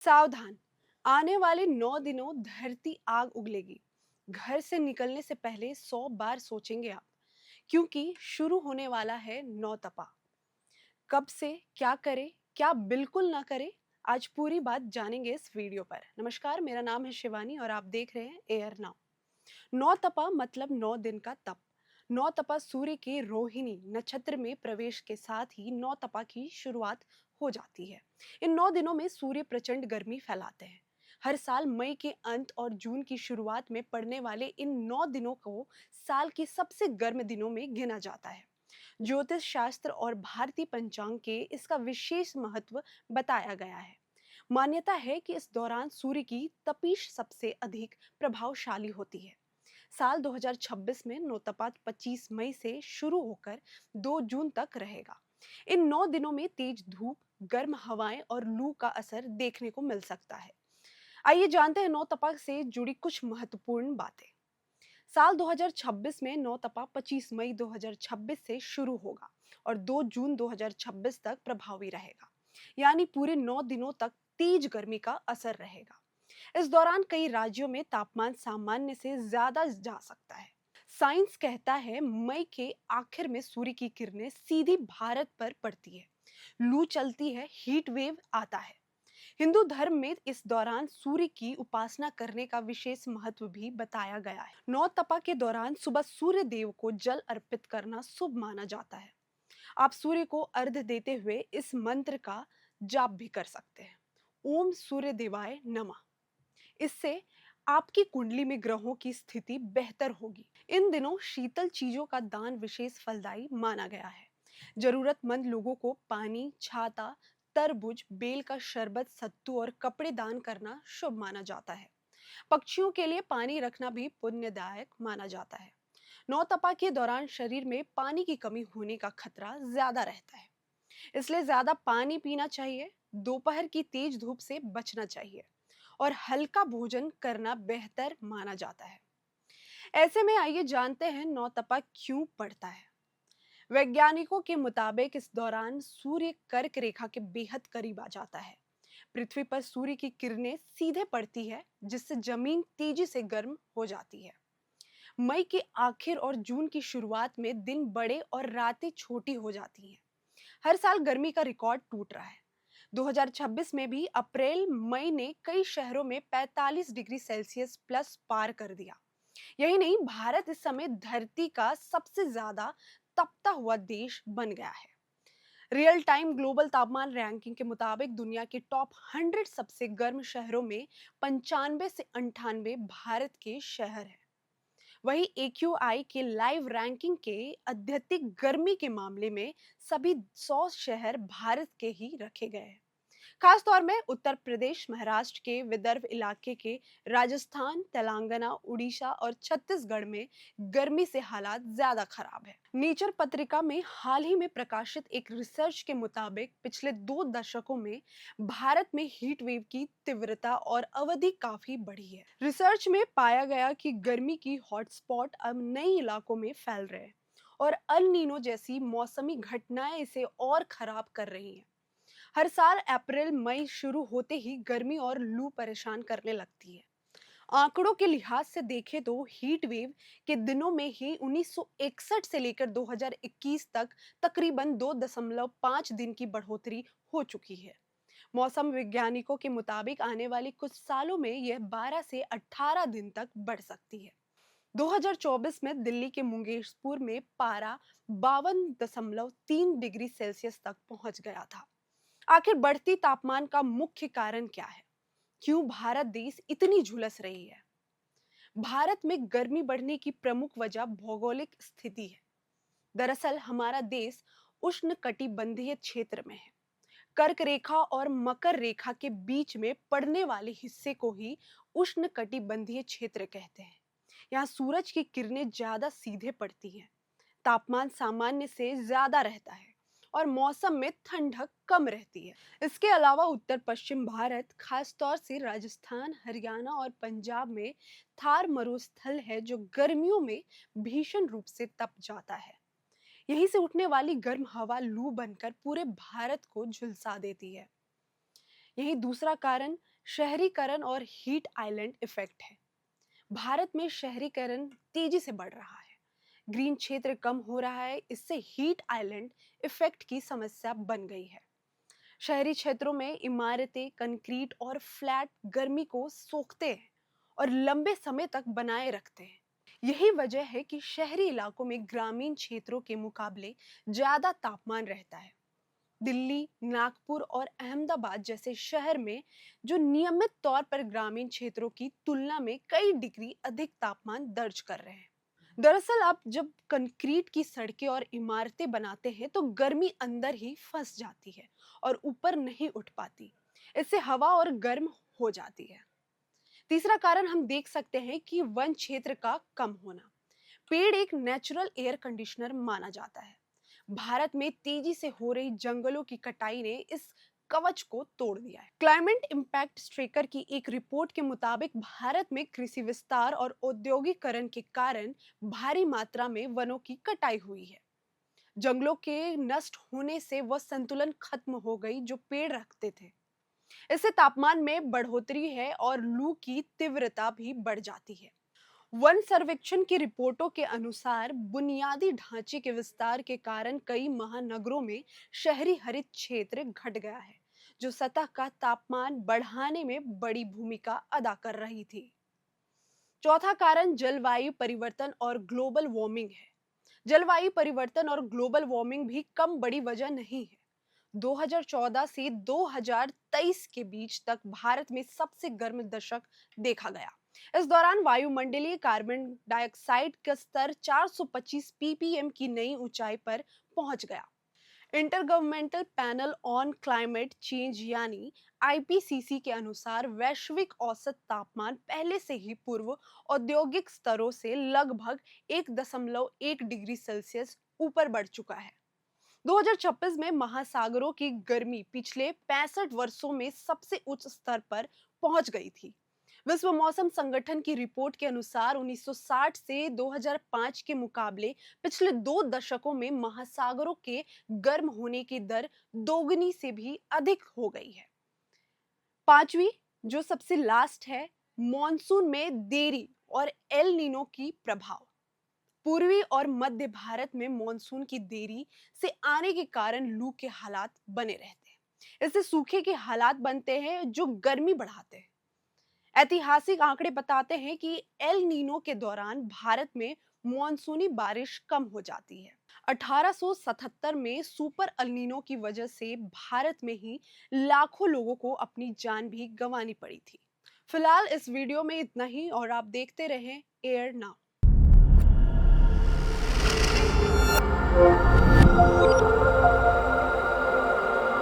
सावधान, आने वाले 9 दिनों धरती आग उगलेगी। घर से निकलने से पहले 100 बार सोचेंगे आप, क्योंकि शुरू होने वाला है नौ तपा। कब से क्या करें, क्या बिल्कुल ना करें, आज पूरी बात जानेंगे इस वीडियो पर। नमस्कार, मेरा नाम है शिवानी और आप देख रहे हैं एयर नाउ। नौ तपा मतलब 9 दिन का तप। नौ तपा सूर्य के रोहिणी नक्षत्र में प्रवेश के साथ ही नौ तपा की शुरुआत हो जाती है। इन 9 दिनों में सूर्य प्रचंड गर्मी फैलाते हैं। हर साल मई के अंत और जून की शुरुआत में पड़ने वाले इन 9 दिनों को साल के सबसे गर्म दिनों में गिना जाता है। ज्योतिष शास्त्र और भारतीय पंचांग के इसका विशेष महत्व बताया गया है। मान्यता है कि इस दौरान सूर्य की तपिश सबसे अधिक प्रभावशाली होती है। साल 2026 में नौतपा 25 मई से शुरू होकर 2 जून तक रहेगा। इन 9 दिनों में तेज धूप, गर्म हवाएं और लू का असर देखने को मिल सकता है। आइए जानते हैं नौतपा से जुड़ी कुछ महत्वपूर्ण बातें। साल 2026 में नौतपा 25 मई 2026 से शुरू होगा और 2 जून 2026 तक प्रभावी रहेगा। यानी पूरे 9 दिनों तक तेज गर्मी का असर रहेगा। इस दौरान कई राज्यों में तापमान सामान्य से ज्यादा जा सकता है। साइंस कहता है मई के आखिर में सूर्य की किरणें सीधी भारत पर पड़ती है। लू चलती है, हीट वेव आता है। हिंदू धर्म में इस दौरान सूर्य की उपासना करने का विशेष महत्व भी बताया गया है। नौ तपा के दौरान सुबह सूर्य देव को जल अर्पित करना शुभ माना जाता है। आप सूर्य को अर्घ्य देते हुए इस मंत्र का जाप भी कर सकते हैं। ओम सूर्य देवाय नमः। इससे आपकी कुंडली में ग्रहों की स्थिति बेहतर होगी। इन दिनों शीतल चीजों का दान विशेष फलदायी माना गया है। जरूरतमंद लोगों को पानी, छाता, तरबूज, बेल का शरबत, सत्तू और कपड़े दान करना शुभ माना जाता है। पक्षियों के लिए पानी रखना भी पुण्यदायक माना जाता है। नौ तपा के दौरान शरीर में पानी की कमी होने का खतरा ज्यादा रहता है, इसलिए ज्यादा पानी पीना चाहिए। दोपहर की तेज धूप से बचना चाहिए और हल्का भोजन करना बेहतर माना जाता है। ऐसे में आइए जानते हैं नौ तपा क्यों पड़ता है। वैज्ञानिकों के मुताबिक इस दौरान सूर्य कर्क रेखा के बेहद करीब आ जाता है। पृथ्वी पर सूर्य की किरणें सीधे पड़ती है, जिससे जमीन तेजी से गर्म हो जाती है। मई के आखिर और जून की शुरुआत में दिन बड़े और रातें छोटी हो जाती हैं। हर साल गर्मी का रिकॉर्ड टूट रहा है। 2026 में भी अप्रैल मई ने कई शहरों में 45 डिग्री सेल्सियस प्लस पार कर दिया। यही नहीं, भारत इस समय धरती का सबसे ज्यादा तपता हुआ देश बन गया है। रियल टाइम ग्लोबल तापमान रैंकिंग के मुताबिक दुनिया के टॉप 100 सबसे गर्म शहरों में 95 से 98 भारत के शहर हैं। वहीं AQI के लाइव रैंकिंग के अत्यधिक गर्मी के मामले में सभी 100 शहर भारत के ही रखे गए हैं। खास तौर में उत्तर प्रदेश, महाराष्ट्र के विदर्भ इलाके के, राजस्थान, तेलंगाना, उड़ीसा और छत्तीसगढ़ में गर्मी से हालात ज्यादा खराब है। नेचर पत्रिका में हाल ही में प्रकाशित एक रिसर्च के मुताबिक पिछले 2 दशकों में भारत में हीट वेव की तीव्रता और अवधि काफी बढ़ी है। रिसर्च में पाया गया कि गर्मी की हॉटस्पॉट अब नए इलाकों में फैल रहे हैं और अल नीनो जैसी मौसमी घटनाएं इसे और खराब कर रही हैं। हर साल अप्रैल मई शुरू होते ही गर्मी और लू परेशान करने लगती है। आंकड़ों के लिहाज से देखें तो हीट वेव के दिनों में ही 1961 से लेकर 2021 तक तकरीबन 2.5 दिन की बढ़ोतरी हो चुकी है। मौसम वैज्ञानिकों के मुताबिक आने वाले कुछ सालों में यह 12 से 18 दिन तक बढ़ सकती है। 2024 में दिल्ली के मुंगेशपुर में पारा 52.3 डिग्री सेल्सियस तक पहुंच गया था। आखिर बढ़ती तापमान का मुख्य कारण क्या है? क्यों भारत देश इतनी झुलस रही है? भारत में गर्मी बढ़ने की प्रमुख वजह भौगोलिक स्थिति है। दरअसल हमारा देश उष्णकटिबंधीय क्षेत्र में है। कर्क रेखा और मकर रेखा के बीच में पड़ने वाले हिस्से को ही उष्णकटिबंधीय क्षेत्र कहते हैं। यहाँ सूरज की किरणें ज्यादा सीधे पड़ती हैं, तापमान सामान्य से ज्यादा रहता है और मौसम में ठंडक कम रहती है। इसके अलावा उत्तर पश्चिम भारत, खासतौर से राजस्थान, हरियाणा और पंजाब में थार मरुस्थल है, जो गर्मियों में भीषण रूप से तप जाता है। यहीं से उठने वाली गर्म हवा लू बनकर पूरे भारत को झुलसा देती है। यही दूसरा कारण शहरीकरण और हीट आइलैंड इफेक्ट है। भारत में शहरीकरण तेजी से बढ़ रहा है। ग्रीन क्षेत्र कम हो रहा है, इससे हीट आइलैंड इफेक्ट की समस्या बन गई है। शहरी क्षेत्रों में इमारतें, कंक्रीट और फ्लैट गर्मी को सोखते हैं और लंबे समय तक बनाए रखते हैं। यही वजह है कि शहरी इलाकों में ग्रामीण क्षेत्रों के मुकाबले ज्यादा तापमान रहता है। दिल्ली, नागपुर और अहमदाबाद जैसे शहर में जो नियमित तौर पर ग्रामीण क्षेत्रों की तुलना में कई डिग्री अधिक तापमान दर्ज कर रहे हैं। दरअसल आप जब कंक्रीट की सड़कें और इमारतें बनाते हैं तो गर्मी अंदर ही फंस जाती है और ऊपर नहीं उठ पाती। इससे हवा और गर्म हो जाती है। तीसरा कारण हम देख सकते हैं कि वन क्षेत्र का कम होना। पेड़ एक नेचुरल एयर कंडीशनर माना जाता है। भारत में तेजी से हो रही जंगलों की कटाई ने इस कवच को तोड़ दिया है। क्लाइमेट इम्पैक्ट स्ट्रेकर की एक रिपोर्ट के मुताबिक भारत में कृषि विस्तार और औद्योगिकरण के कारण भारी मात्रा में वनों की कटाई हुई है। जंगलों के नष्ट होने से वह संतुलन खत्म हो गई जो पेड़ रखते थे। इससे तापमान में बढ़ोतरी है और लू की तीव्रता भी बढ़ जाती है। वन सर्वेक्षण की रिपोर्टों के अनुसार बुनियादी ढांचे के विस्तार के कारण कई महानगरों में शहरी हरित क्षेत्र घट गया है, जो सतह का तापमान बढ़ाने में बड़ी भूमिका अदा कर रही थी। चौथा कारण जलवायु परिवर्तन और ग्लोबल वार्मिंग है। जलवायु परिवर्तन और ग्लोबल वार्मिंग भी कम बड़ी वजह नहीं है। 2014 से 2023 के बीच तक भारत में सबसे गर्म दशक देखा गया। इस दौरान वायुमंडलीय कार्बन डाइऑक्साइड का स्तर 425 ppm की नई ऊंचाई पर पहुंच गया। Intergovernmental panel on climate change यानी आईपीसीसी के अनुसार वैश्विक औसत तापमान पहले से ही पूर्व औद्योगिक स्तरों से लगभग 1.1 डिग्री सेल्सियस ऊपर बढ़ चुका है। 2026 में महासागरों की गर्मी पिछले 65 वर्षों में सबसे उच्च स्तर पर पहुंच गई थी। विश्व मौसम संगठन की रिपोर्ट के अनुसार 1960 से 2005 के मुकाबले पिछले 2 दशकों में महासागरों के गर्म होने की दर दोगुनी से भी अधिक हो गई है। पांचवी, जो सबसे लास्ट है, मॉनसून में देरी और एल नीनो की प्रभाव। पूर्वी और मध्य भारत में मॉनसून की देरी से आने के कारण लू के हालात बने रहते हैं। इससे सूखे के हालात बनते हैं जो गर्मी बढ़ाते हैं। ऐतिहासिक आंकड़े बताते हैं कि एल नीनो के दौरान भारत में मॉनसूनी बारिश कम हो जाती है। 1877 में सुपर एल नीनो की वजह से भारत में ही लाखों लोगों को अपनी जान भी गंवानी पड़ी थी। फिलहाल इस वीडियो में इतना ही और आप देखते रहें एयर नाउ।